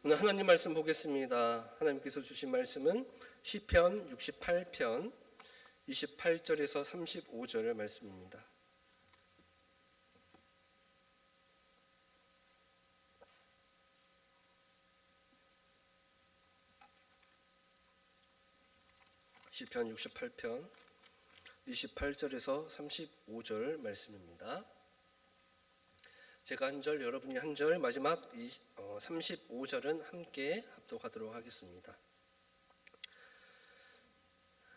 오늘 하나님 말씀 보겠습니다. 하나님께서 주신 말씀은 시편 68편 28절에서 35절 말씀입니다. 시편 68편 28절에서 35절 말씀입니다. 제가 한 절, 여러분이 한 절, 마지막 35절은 함께 합독하도록 하겠습니다.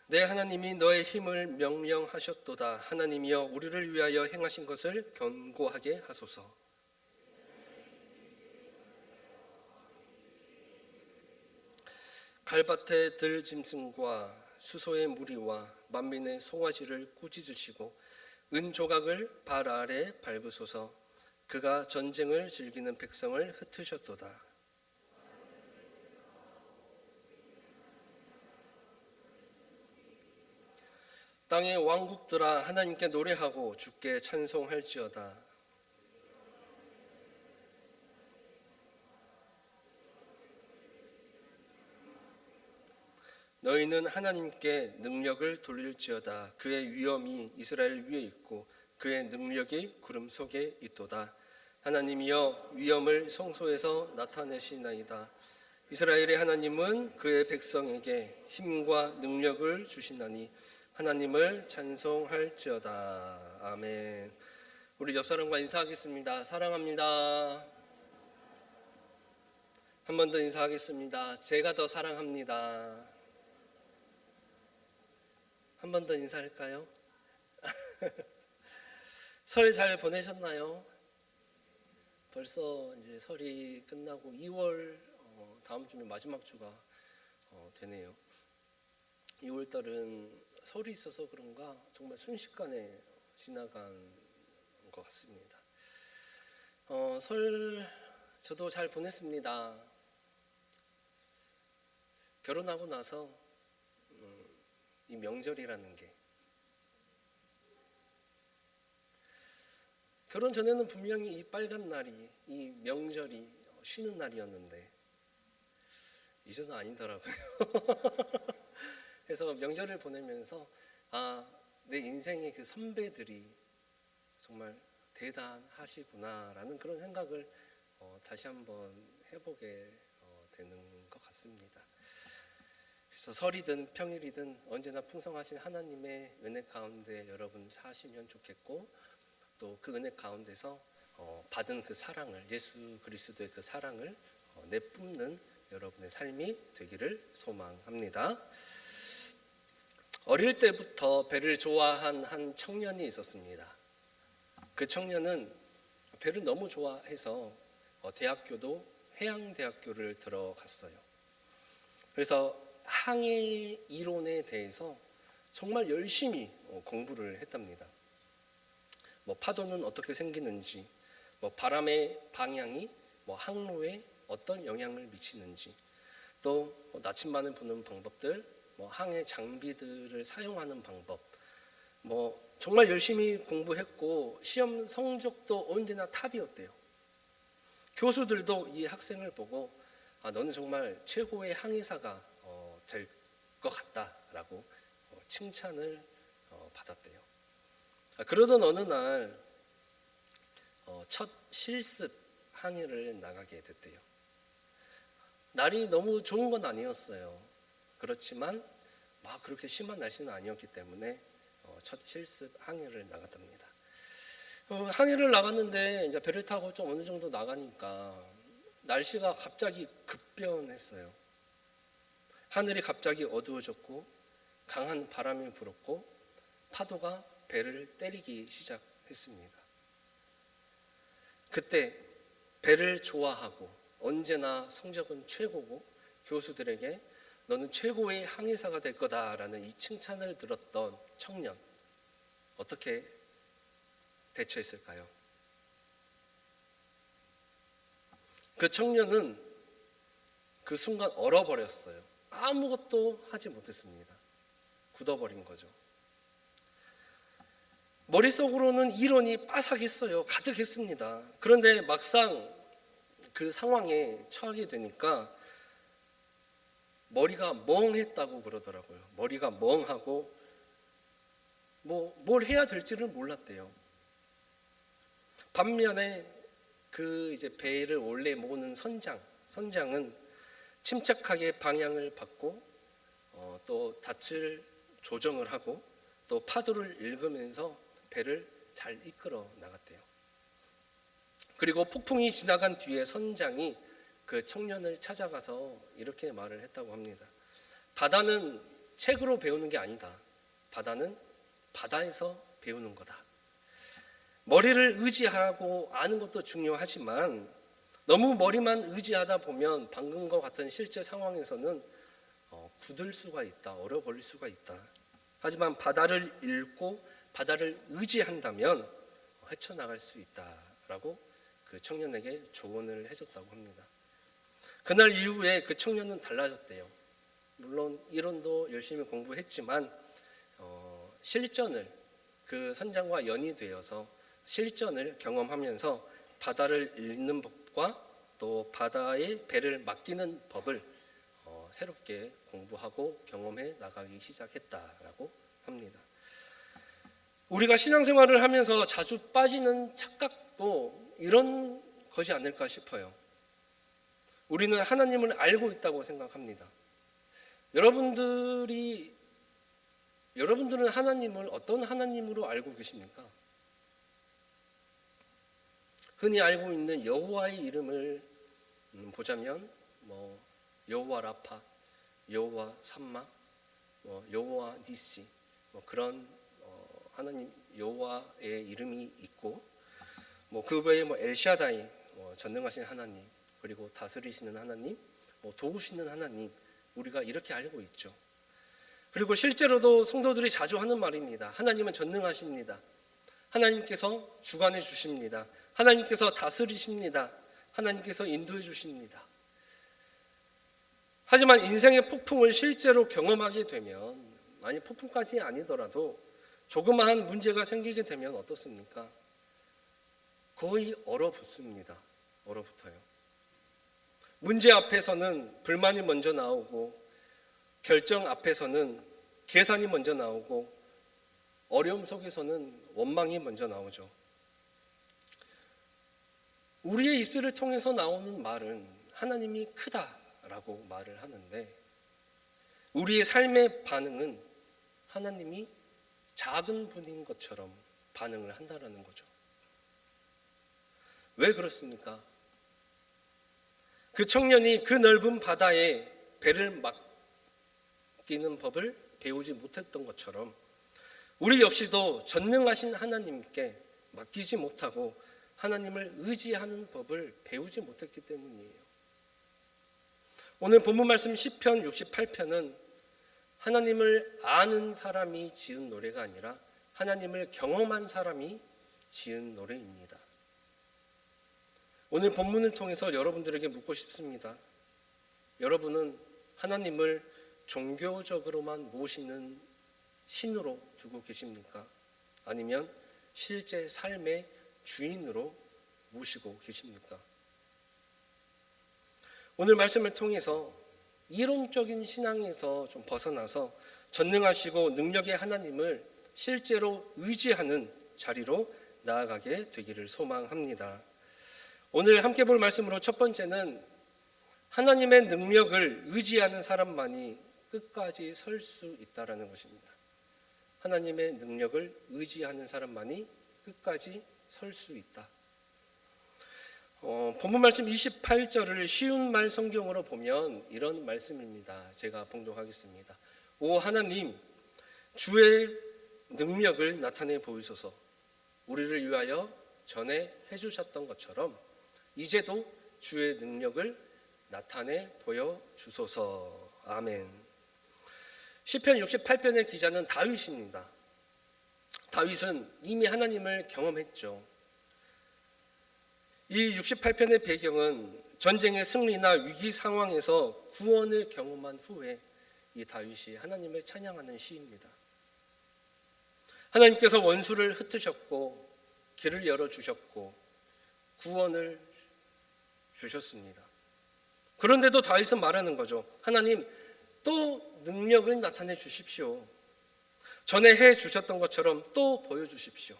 내 하나님이 너의 힘을 명령하셨도다. 하나님이여 우리를 위하여 행하신 것을 견고하게 하소서. 갈밭의 들짐승과 수소의 무리와 만민의 송아지를 꾸짖으시고 은조각을 발 아래 밟으소서. 그가 전쟁을 즐기는 백성을 흩으셨도다. 땅의 왕국들아 하나님께 노래하고 주께 찬송할지어다. 너희는 하나님께 능력을 돌릴지어다. 그의 위엄이 이스라엘 위에 있고 그의 능력이 구름 속에 있도다. 하나님이여 위엄을 성소에서 나타내시나이다. 이스라엘의 하나님은 그의 백성에게 힘과 능력을 주시나니 하나님을 찬송할지어다. 아멘. 우리 옆사람과 인사하겠습니다. 사랑합니다. 한 번 더 인사하겠습니다. 제가 더 사랑합니다. 한 번 더 인사할까요? 설 잘 보내셨나요? 벌써 이제 설이 끝나고 2월 다음 주면 마지막 주가 되네요. 2월 달은 설이 있어서 그런가 정말 순식간에 지나간 것 같습니다. 설 저도 잘 보냈습니다. 결혼하고 나서 이 명절이라는 게 결혼 전에는 분명히 이 빨간 날이 이 명절이 쉬는 날이었는데 이제는 아니더라고요. 그래서 명절을 보내면서 내 인생의 그 선배들이 정말 대단하시구나라는 그런 생각을 다시 한번 해보게 되는 것 같습니다. 그래서 설이든 평일이든 언제나 풍성하신 하나님의 은혜 가운데 여러분 사시면 좋겠고 또 그 은혜 가운데서 받은 그 사랑을 예수 그리스도의 그 사랑을 내뿜는 여러분의 삶이 되기를 소망합니다. 어릴 때부터 배를 좋아한 한 청년이 있었습니다. 그 청년은 배를 너무 좋아해서 대학교도 해양대학교를 들어갔어요. 그래서 항해 이론에 대해서 정말 열심히 공부를 했답니다. 파도는 어떻게 생기는지, 바람의 방향이 항로에 어떤 영향을 미치는지, 또 나침반을 보는 방법들, 항해 장비들을 사용하는 방법, 정말 열심히 공부했고 시험 성적도 언제나 탑이었대요. 교수들도 이 학생을 보고 너는 정말 최고의 항해사가 될 것 같다라고 칭찬을 받았대요. 그러던 어느 날 첫 실습 항해를 나가게 됐대요. 날이 너무 좋은 건 아니었어요. 그렇지만 그렇게 심한 날씨는 아니었기 때문에 첫 실습 항해를 나갔답니다. 항해를 나갔는데 이제 배를 타고 좀 어느 정도 나가니까 날씨가 갑자기 급변했어요. 하늘이 갑자기 어두워졌고 강한 바람이 불었고 파도가 배를 때리기 시작했습니다. 그때 배를 좋아하고 언제나 성적은 최고고 교수들에게 너는 최고의 항해사가 될 거다라는 이 칭찬을 들었던 청년, 어떻게 대처했을까요? 그 청년은 그 순간 얼어버렸어요. 아무것도 하지 못했습니다. 굳어버린 거죠. 머릿속으로는 이론이 빠삭했어요. 가득했습니다. 그런데 막상 그 상황에 처하게 되니까 머리가 멍했다고 그러더라고요. 머리가 멍하고 뭘 해야 될지를 몰랐대요. 반면에 그 이제 배를 원래 모는 선장은 침착하게 방향을 받고 또 닻을 조정을 하고 또 파도를 읽으면서 배를 잘 이끌어 나갔대요. 그리고 폭풍이 지나간 뒤에 선장이 그 청년을 찾아가서 이렇게 말을 했다고 합니다. 바다는 책으로 배우는 게 아니다. 바다는 바다에서 배우는 거다. 머리를 의지하고 아는 것도 중요하지만 너무 머리만 의지하다 보면 방금과 같은 실제 상황에서는 굳을 수가 있다. 얼어버릴 수가 있다. 하지만 바다를 읽고 바다를 의지한다면 헤쳐나갈 수 있다라고 그 청년에게 조언을 해줬다고 합니다. 그날 이후에 그 청년은 달라졌대요. 물론 이론도 열심히 공부했지만 실전을 그 선장과 연이 되어서 실전을 경험하면서 바다를 읽는 법과 또 바다에 배를 맡기는 법을 새롭게 공부하고 경험해 나가기 시작했다라고 합니다. 우리가 신앙생활을 하면서 자주 빠지는 착각도 이런 것이 아닐까 싶어요. 우리는 하나님을 알고 있다고 생각합니다. 여러분들은 하나님을 어떤 하나님으로 알고 계십니까? 흔히 알고 있는 여호와의 이름을 보자면 여호와 라파, 여호와 삼마, 여호와 니시 그런 하나님 여호와의 이름이 있고 그 외에 엘샤다이 전능하신 하나님, 그리고 다스리시는 하나님, 도우시는 하나님, 우리가 이렇게 알고 있죠. 그리고 실제로도 성도들이 자주 하는 말입니다. 하나님은 전능하십니다. 하나님께서 주관해 주십니다. 하나님께서 다스리십니다. 하나님께서 인도해 주십니다. 하지만 인생의 폭풍을 실제로 경험하게 되면, 아니 폭풍까지 아니더라도 조그마한 문제가 생기게 되면 어떻습니까? 거의 얼어붙습니다. 얼어붙어요. 문제 앞에서는 불만이 먼저 나오고, 결정 앞에서는 계산이 먼저 나오고, 어려움 속에서는 원망이 먼저 나오죠. 우리의 입술을 통해서 나오는 말은 하나님이 크다라고 말을 하는데, 우리의 삶의 반응은 하나님이 작은 분인 것처럼 반응을 한다라는 거죠. 왜 그렇습니까? 그 청년이 그 넓은 바다에 배를 맡기는 법을 배우지 못했던 것처럼 우리 역시도 전능하신 하나님께 맡기지 못하고 하나님을 의지하는 법을 배우지 못했기 때문이에요. 오늘 본문 말씀 시편 68편은 하나님을 아는 사람이 지은 노래가 아니라 하나님을 경험한 사람이 지은 노래입니다. 오늘 본문을 통해서 여러분들에게 묻고 싶습니다. 여러분은 하나님을 종교적으로만 모시는 신으로 두고 계십니까? 아니면 실제 삶의 주인으로 모시고 계십니까? 오늘 말씀을 통해서 이론적인 신앙에서 좀 벗어나서 전능하시고 능력의 하나님을 실제로 의지하는 자리로 나아가게 되기를 소망합니다. 오늘 함께 볼 말씀으로 첫 번째는 하나님의 능력을 의지하는 사람만이 끝까지 설 수 있다라는 것입니다. 하나님의 능력을 의지하는 사람만이 끝까지 설 수 있다. 본문 말씀 28절을 쉬운 말 성경으로 보면 이런 말씀입니다. 제가 봉독하겠습니다. 오 하나님, 주의 능력을 나타내 보이소서. 우리를 위하여 전에 해주셨던 것처럼 이제도 주의 능력을 나타내 보여주소서. 아멘. 시편 68편의 기자는 다윗입니다. 다윗은 이미 하나님을 경험했죠. 이 68편의 배경은 전쟁의 승리나 위기 상황에서 구원을 경험한 후에 이 다윗이 하나님을 찬양하는 시입니다. 하나님께서 원수를 흩으셨고 길을 열어주셨고 구원을 주셨습니다. 그런데도 다윗은 말하는 거죠. 하나님, 또 능력을 나타내 주십시오. 전에 해 주셨던 것처럼 또 보여주십시오.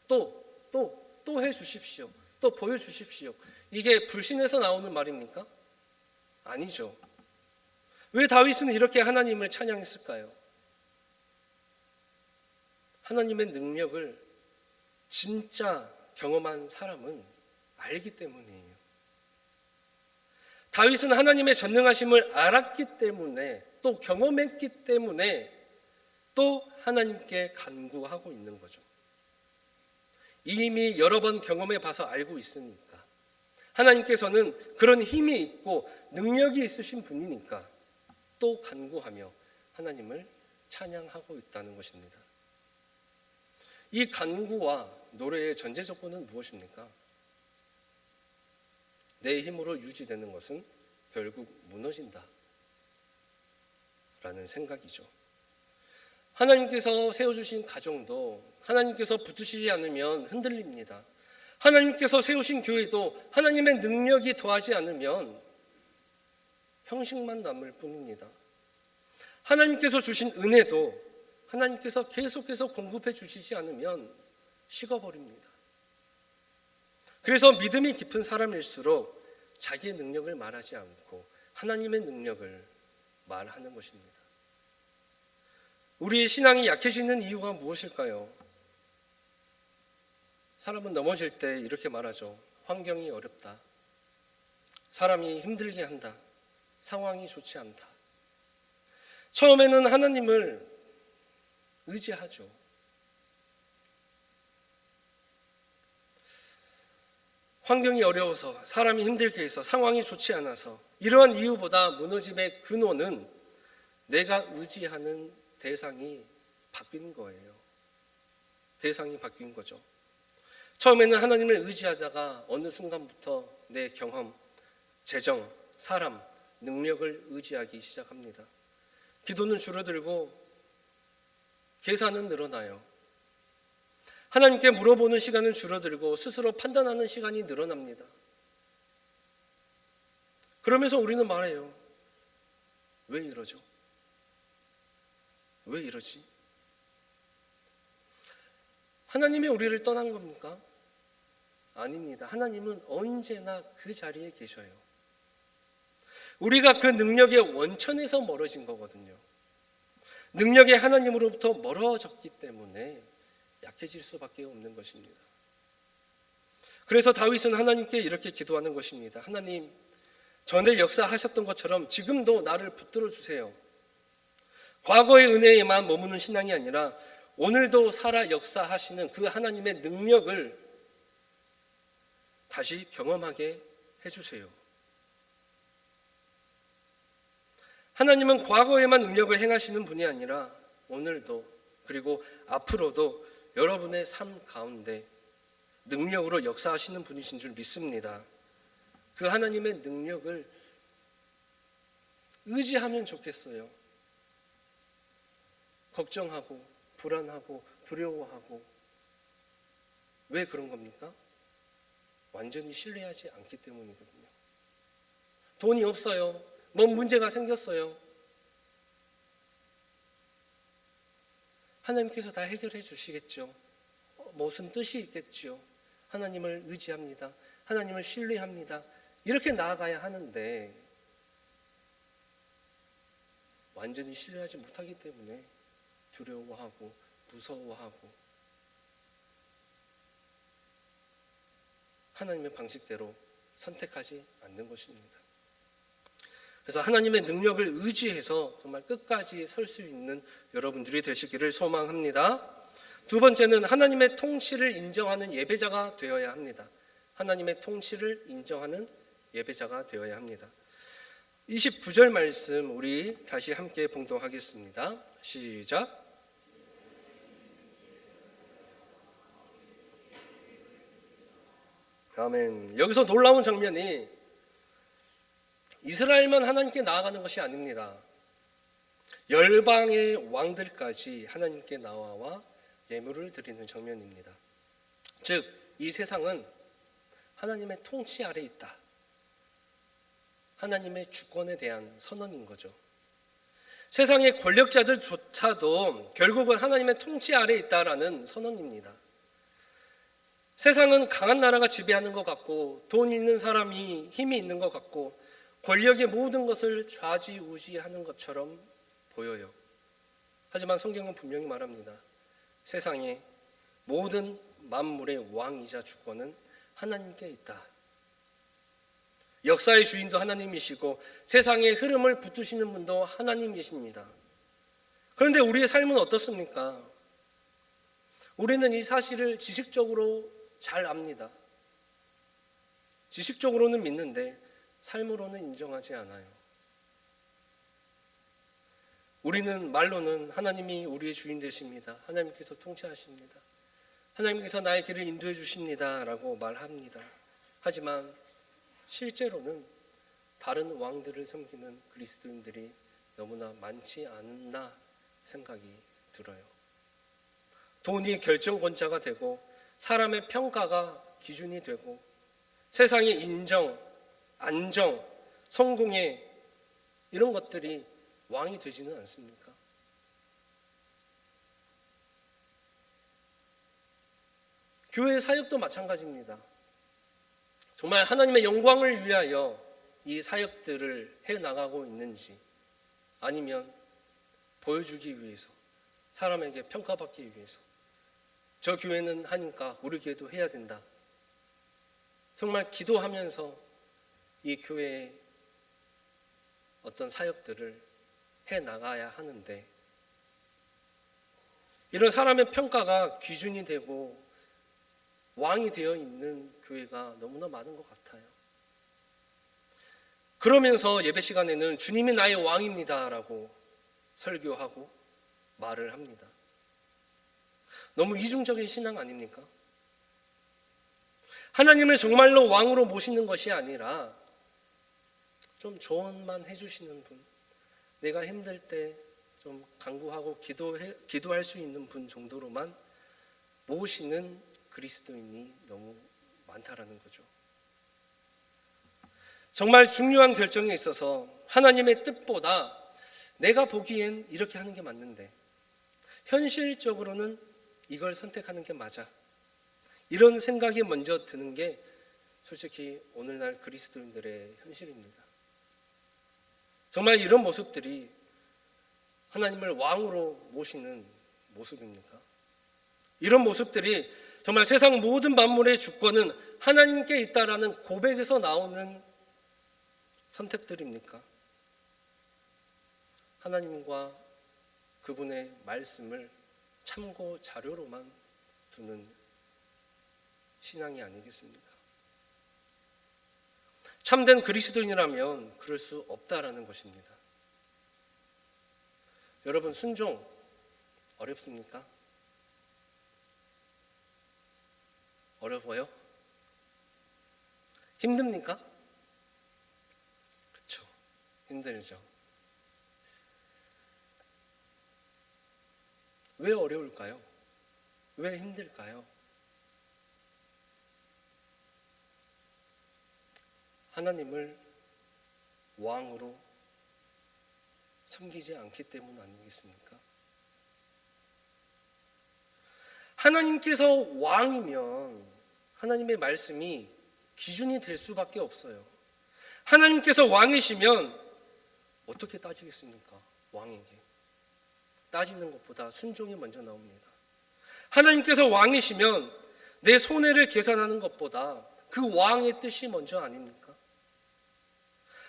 또 해 주십시오. 또 보여주십시오. 이게 불신에서 나오는 말입니까? 아니죠. 왜 다윗은 이렇게 하나님을 찬양했을까요? 하나님의 능력을 진짜 경험한 사람은 알기 때문이에요. 다윗은 하나님의 전능하심을 알았기 때문에, 또 경험했기 때문에 또 하나님께 간구하고 있는 거죠. 이미 여러 번 경험해 봐서 알고 있으니까, 하나님께서는 그런 힘이 있고 능력이 있으신 분이니까 또 간구하며 하나님을 찬양하고 있다는 것입니다. 이 간구와 노래의 전제 조건은 무엇입니까? 내 힘으로 유지되는 것은 결국 무너진다 라는 생각이죠. 하나님께서 세워주신 가정도 하나님께서 붙으시지 않으면 흔들립니다. 하나님께서 세우신 교회도 하나님의 능력이 더하지 않으면 형식만 남을 뿐입니다. 하나님께서 주신 은혜도 하나님께서 계속해서 공급해 주시지 않으면 식어버립니다. 그래서 믿음이 깊은 사람일수록 자기의 능력을 말하지 않고 하나님의 능력을 말하는 것입니다. 우리의 신앙이 약해지는 이유가 무엇일까요? 사람은 넘어질 때 이렇게 말하죠. 환경이 어렵다. 사람이 힘들게 한다. 상황이 좋지 않다. 처음에는 하나님을 의지하죠. 환경이 어려워서, 사람이 힘들게 해서, 상황이 좋지 않아서, 이러한 이유보다 무너짐의 근원은 내가 의지하는 대상이 바뀐 거예요. 대상이 바뀐 거죠. 처음에는 하나님을 의지하다가 어느 순간부터 내 경험, 재정, 사람, 능력을 의지하기 시작합니다. 기도는 줄어들고 계산은 늘어나요. 하나님께 물어보는 시간은 줄어들고 스스로 판단하는 시간이 늘어납니다. 그러면서 우리는 말해요. 왜 이러죠? 왜 이러지? 하나님이 우리를 떠난 겁니까? 아닙니다. 하나님은 언제나 그 자리에 계셔요. 우리가 그 능력의 원천에서 멀어진 거거든요. 능력의 하나님으로부터 멀어졌기 때문에 약해질 수밖에 없는 것입니다. 그래서 다윗은 하나님께 이렇게 기도하는 것입니다. 하나님, 전에 역사하셨던 것처럼 지금도 나를 붙들어 주세요. 과거의 은혜에만 머무는 신앙이 아니라 오늘도 살아 역사하시는 그 하나님의 능력을 다시 경험하게 해주세요. 하나님은 과거에만 능력을 행하시는 분이 아니라 오늘도, 그리고 앞으로도 여러분의 삶 가운데 능력으로 역사하시는 분이신 줄 믿습니다. 그 하나님의 능력을 의지하면 좋겠어요. 걱정하고 불안하고 두려워하고 왜 그런 겁니까? 완전히 신뢰하지 않기 때문이거든요. 돈이 없어요. 뭔 문제가 생겼어요. 하나님께서 다 해결해 주시겠죠. 무슨 뜻이 있겠죠. 하나님을 의지합니다. 하나님을 신뢰합니다. 이렇게 나아가야 하는데 완전히 신뢰하지 못하기 때문에 두려워하고 무서워하고 하나님의 방식대로 선택하지 않는 것입니다. 그래서 하나님의 능력을 의지해서 정말 끝까지 설 수 있는 여러분들이 되시기를 소망합니다. 두 번째는 하나님의 통치를 인정하는 예배자가 되어야 합니다. 하나님의 통치를 인정하는 예배자가 되어야 합니다. 29절 말씀 우리 다시 함께 봉독하겠습니다. 시작. 아멘. 여기서 놀라운 장면이 이스라엘만 하나님께 나아가는 것이 아닙니다. 열방의 왕들까지 하나님께 나와 예물을 드리는 장면입니다. 즉, 이 세상은 하나님의 통치 아래 있다. 하나님의 주권에 대한 선언인 거죠. 세상의 권력자들조차도 결국은 하나님의 통치 아래 있다라는 선언입니다. 세상은 강한 나라가 지배하는 것 같고 돈 있는 사람이 힘이 있는 것 같고 권력의 모든 것을 좌지우지하는 것처럼 보여요. 하지만 성경은 분명히 말합니다. 세상의 모든 만물의 왕이자 주권은 하나님께 있다. 역사의 주인도 하나님이시고 세상의 흐름을 붙드시는 분도 하나님이십니다. 그런데 우리의 삶은 어떻습니까? 우리는 이 사실을 지식적으로 잘 압니다. 지식적으로는 믿는데 삶으로는 인정하지 않아요. 우리는 말로는 하나님이 우리의 주인 되십니다. 하나님께서 통치하십니다. 하나님께서 나의 길을 인도해 주십니다 라고 말합니다. 하지만 실제로는 다른 왕들을 섬기는 그리스도인들이 너무나 많지 않나 생각이 들어요. 돈이 결정권자가 되고 사람의 평가가 기준이 되고 세상의 인정, 안정, 성공의 이런 것들이 왕이 되지는 않습니까? 교회의 사역도 마찬가지입니다. 정말 하나님의 영광을 위하여 이 사역들을 해나가고 있는지 아니면 보여주기 위해서 사람에게 평가받기 위해서 저 교회는 하니까 우리 교회도 해야 된다. 정말 기도하면서 이 교회의 어떤 사역들을 해나가야 하는데 이런 사람의 평가가 기준이 되고 왕이 되어 있는 교회가 너무나 많은 것 같아요. 그러면서 예배 시간에는 주님이 나의 왕입니다 라고 설교하고 말을 합니다. 너무 이중적인 신앙 아닙니까? 하나님을 정말로 왕으로 모시는 것이 아니라 좀 조언만 해주시는 분, 내가 힘들 때 좀 간구하고 기도할 수 있는 분 정도로만 모시는 그리스도인이 너무 많다라는 거죠. 정말 중요한 결정에 있어서 하나님의 뜻보다 내가 보기엔 이렇게 하는 게 맞는데 현실적으로는 이걸 선택하는 게 맞아. 이런 생각이 먼저 드는 게 솔직히 오늘날 그리스도인들의 현실입니다. 정말 이런 모습들이 하나님을 왕으로 모시는 모습입니까? 이런 모습들이 정말 세상 모든 만물의 주권은 하나님께 있다라는 고백에서 나오는 선택들입니까? 하나님과 그분의 말씀을 참고 자료로만 두는 신앙이 아니겠습니까? 참된 그리스도인이라면 그럴 수 없다라는 것입니다. 여러분, 순종 어렵습니까? 어려워요? 힘듭니까? 그렇죠. 힘들죠. 왜 어려울까요? 왜 힘들까요? 하나님을 왕으로 섬기지 않기 때문 아니겠습니까? 하나님께서 왕이면 하나님의 말씀이 기준이 될 수밖에 없어요. 하나님께서 왕이시면 어떻게 따지겠습니까? 왕에게 따지는 것보다 순종이 먼저 나옵니다. 하나님께서 왕이시면 내 손해를 계산하는 것보다 그 왕의 뜻이 먼저 아닙니까?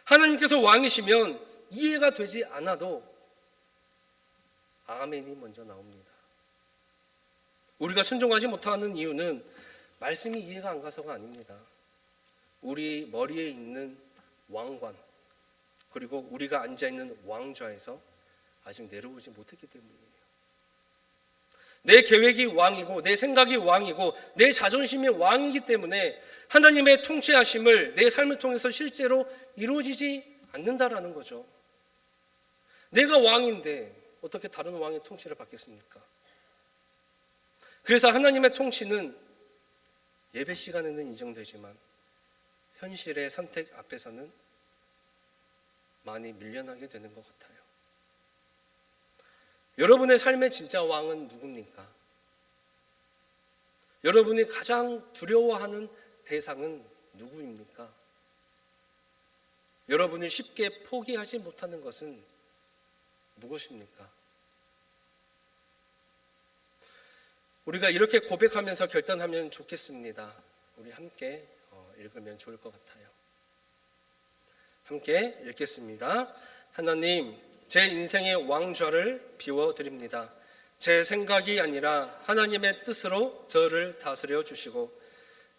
하나님께서 왕이시면 이해가 되지 않아도 아멘이 먼저 나옵니다. 우리가 순종하지 못하는 이유는 말씀이 이해가 안 가서가 아닙니다. 우리 머리에 있는 왕관 그리고 우리가 앉아있는 왕좌에서 아직 내려오지 못했기 때문이에요. 내 계획이 왕이고 내 생각이 왕이고 내 자존심이 왕이기 때문에 하나님의 통치하심을 내 삶을 통해서 실제로 이루어지지 않는다라는 거죠. 내가 왕인데 어떻게 다른 왕의 통치를 받겠습니까? 그래서 하나님의 통치는 예배 시간에는 인정되지만 현실의 선택 앞에서는 많이 밀려나게 되는 것 같아요. 여러분의 삶의 진짜 왕은 누굽니까? 여러분이 가장 두려워하는 대상은 누구입니까? 여러분이 쉽게 포기하지 못하는 것은 무엇입니까? 우리가 이렇게 고백하면서 결단하면 좋겠습니다. 우리 함께 읽으면 좋을 것 같아요. 함께 읽겠습니다. 하나님, 제 인생의 왕좌를 비워드립니다. 제 생각이 아니라 하나님의 뜻으로 저를 다스려 주시고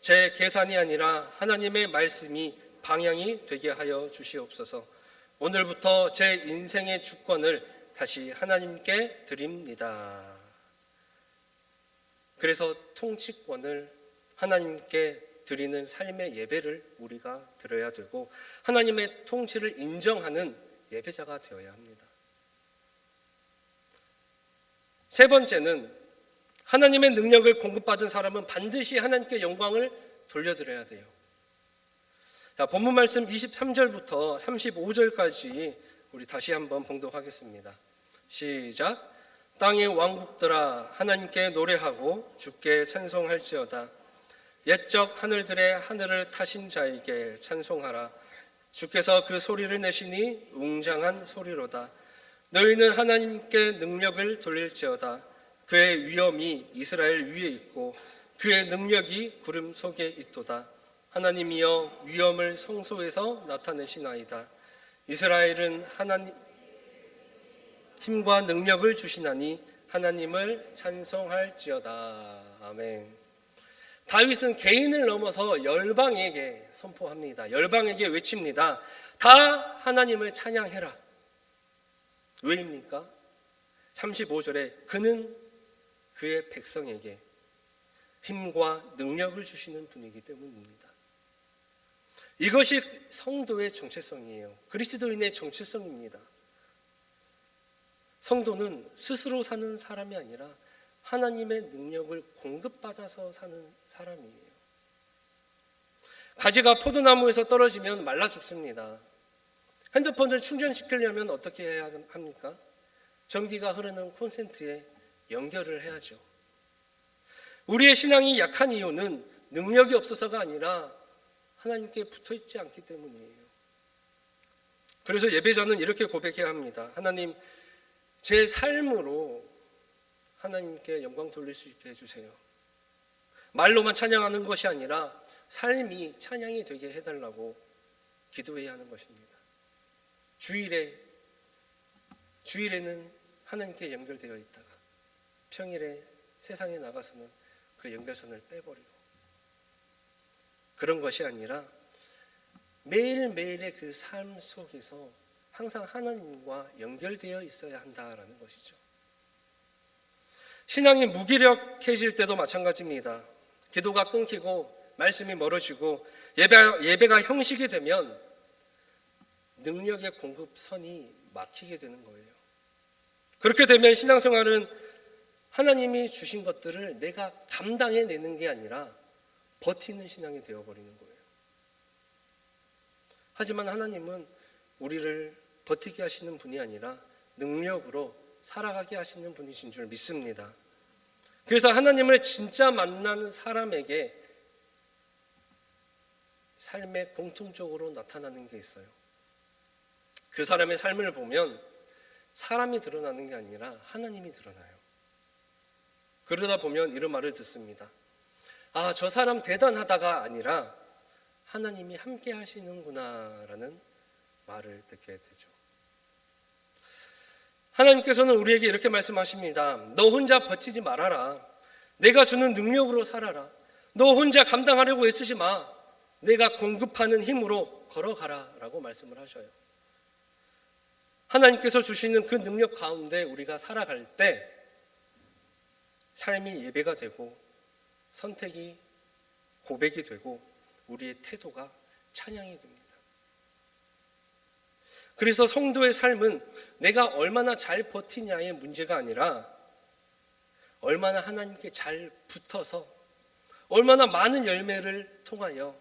제 계산이 아니라 하나님의 말씀이 방향이 되게 하여 주시옵소서. 오늘부터 제 인생의 주권을 다시 하나님께 드립니다. 그래서 통치권을 하나님께 드리는 삶의 예배를 우리가 드려야 되고 하나님의 통치를 인정하는 예배자가 되어야 합니다. 세 번째는 하나님의 능력을 공급받은 사람은 반드시 하나님께 영광을 돌려드려야 돼요. 본문 말씀 23절부터 35절까지 우리 다시 한번 봉독하겠습니다. 시작. 땅의 왕국들아 하나님께 노래하고 주께 찬송할지어다. 옛적 하늘들의 하늘을 타신 자에게 찬송하라. 주께서 그 소리를 내시니 웅장한 소리로다. 너희는 하나님께 능력을 돌릴지어다. 그의 위엄이 이스라엘 위에 있고 그의 능력이 구름 속에 있도다. 하나님이여 위엄을 성소에서 나타내시나이다. 이스라엘은 하나님 힘과 능력을 주시나니 하나님을 찬송할지어다. 아멘. 다윗은 개인을 넘어서 열방에게 선포합니다. 열방에게 외칩니다. 다 하나님을 찬양해라. 왜입니까? 35절에 그는 그의 백성에게 힘과 능력을 주시는 분이기 때문입니다. 이것이 성도의 정체성이에요. 그리스도인의 정체성입니다. 성도는 스스로 사는 사람이 아니라 하나님의 능력을 공급받아서 사는 사람이에요. 가지가 포도나무에서 떨어지면 말라 죽습니다. 핸드폰을 충전시키려면 어떻게 해야 합니까? 전기가 흐르는 콘센트에 연결을 해야죠. 우리의 신앙이 약한 이유는 능력이 없어서가 아니라 하나님께 붙어있지 않기 때문이에요. 그래서 예배자는 이렇게 고백해야 합니다. 하나님, 제 삶으로 하나님께 영광 돌릴 수 있게 해주세요. 말로만 찬양하는 것이 아니라 삶이 찬양이 되게 해달라고 기도해야 하는 것입니다. 주일에는 하나님께 연결되어 있다가 평일에 세상에 나가서는 그 연결선을 빼버리고 그런 것이 아니라 매일매일의 그 삶 속에서 항상 하나님과 연결되어 있어야 한다라는 것이죠. 신앙이 무기력해질 때도 마찬가지입니다. 기도가 끊기고 말씀이 멀어지고 예배가 형식이 되면 능력의 공급선이 막히게 되는 거예요. 그렇게 되면 신앙생활은 하나님이 주신 것들을 내가 감당해내는 게 아니라 버티는 신앙이 되어버리는 거예요. 하지만 하나님은 우리를 버티게 하시는 분이 아니라 능력으로 살아가게 하시는 분이신 줄 믿습니다. 그래서 하나님을 진짜 만나는 사람에게 삶에 공통적으로 나타나는 게 있어요. 그 사람의 삶을 보면 사람이 드러나는 게 아니라 하나님이 드러나요. 그러다 보면 이런 말을 듣습니다. 아, 저 사람 대단하다가 아니라 하나님이 함께 하시는구나 라는 말을 듣게 되죠. 하나님께서는 우리에게 이렇게 말씀하십니다. 너 혼자 버티지 말아라. 내가 주는 능력으로 살아라. 너 혼자 감당하려고 애쓰지 마. 내가 공급하는 힘으로 걸어가라 라고 말씀을 하셔요. 하나님께서 주시는 그 능력 가운데 우리가 살아갈 때 삶이 예배가 되고 선택이 고백이 되고 우리의 태도가 찬양이 됩니다. 그래서 성도의 삶은 내가 얼마나 잘 버티냐의 문제가 아니라 얼마나 하나님께 잘 붙어서 얼마나 많은 열매를 통하여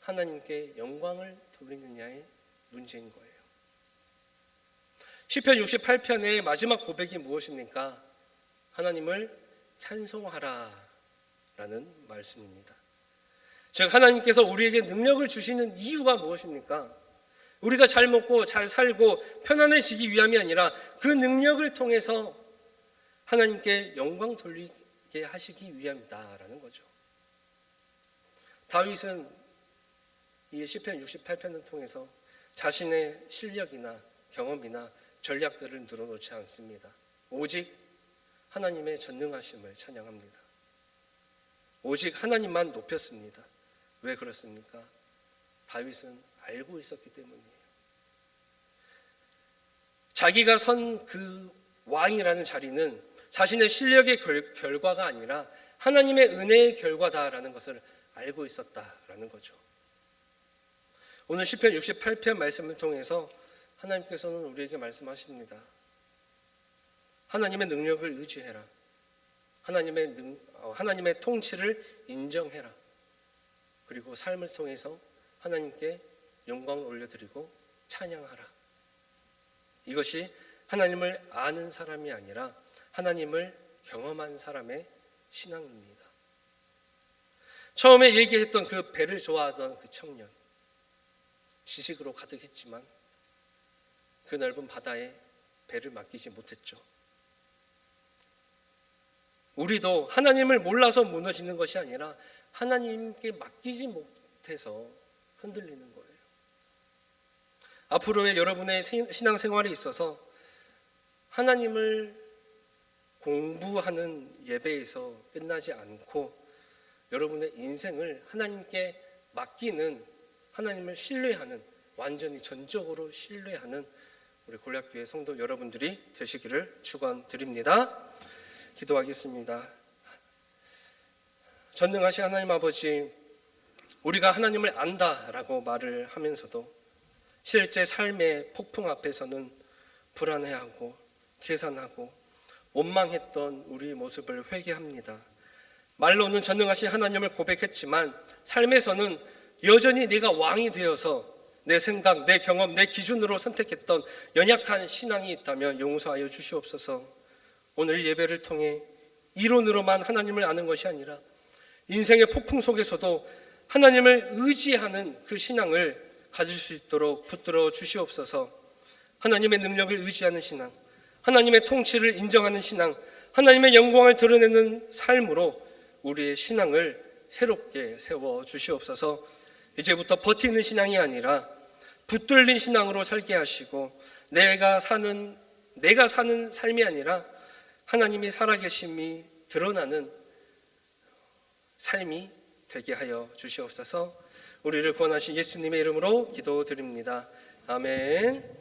하나님께 영광을 돌리느냐의 문제인 거예요. 시편 68편의 마지막 고백이 무엇입니까? 하나님을 찬송하라 라는 말씀입니다. 즉 하나님께서 우리에게 능력을 주시는 이유가 무엇입니까? 우리가 잘 먹고 잘 살고 편안해지기 위함이 아니라 그 능력을 통해서 하나님께 영광 돌리게 하시기 위함이다라는 거죠. 다윗은 이 시편 68편을 통해서 자신의 실력이나 경험이나 전략들을 늘어놓지 않습니다. 오직 하나님의 전능하심을 찬양합니다. 오직 하나님만 높였습니다. 왜 그렇습니까? 다윗은 알고 있었기 때문이에요. 자기가 선 그 왕이라는 자리는 자신의 실력의 결과가 아니라 하나님의 은혜의 결과다라는 것을 알고 있었다라는 거죠. 오늘 시편 68편 말씀을 통해서 하나님께서는 우리에게 말씀하십니다. 하나님의 능력을 의지해라. 하나님의 통치를 인정해라. 그리고 삶을 통해서 하나님께 영광을 올려드리고 찬양하라. 이것이 하나님을 아는 사람이 아니라 하나님을 경험한 사람의 신앙입니다. 처음에 얘기했던 그 배를 좋아하던 그 청년, 지식으로 가득했지만 그 넓은 바다에 배를 맡기지 못했죠. 우리도 하나님을 몰라서 무너지는 것이 아니라 하나님께 맡기지 못해서 흔들리는 거예요. 앞으로의 여러분의 신앙생활에 있어서 하나님을 공부하는 예배에서 끝나지 않고 여러분의 인생을 하나님께 맡기는, 하나님을 신뢰하는, 완전히 전적으로 신뢰하는 우리 골략교회 성도 여러분들이 되시기를 축원드립니다. 기도하겠습니다. 전능하신 하나님 아버지, 우리가 하나님을 안다라고 말을 하면서도 실제 삶의 폭풍 앞에서는 불안해하고 계산하고 원망했던 우리 모습을 회개합니다. 말로는 전능하신 하나님을 고백했지만 삶에서는 여전히 내가 왕이 되어서 내 생각, 내 경험, 내 기준으로 선택했던 연약한 신앙이 있다면 용서하여 주시옵소서. 오늘 예배를 통해 이론으로만 하나님을 아는 것이 아니라 인생의 폭풍 속에서도 하나님을 의지하는 그 신앙을 가질 수 있도록 붙들어 주시옵소서. 하나님의 능력을 의지하는 신앙, 하나님의 통치를 인정하는 신앙, 하나님의 영광을 드러내는 삶으로 우리의 신앙을 새롭게 세워 주시옵소서. 이제부터 버티는 신앙이 아니라 붙들린 신앙으로 살게 하시고 내가 사는 삶이 아니라 하나님이 살아계심이 드러나는 삶이 되게 하여 주시옵소서. 우리를 구원하신 예수님의 이름으로 기도드립니다. 아멘.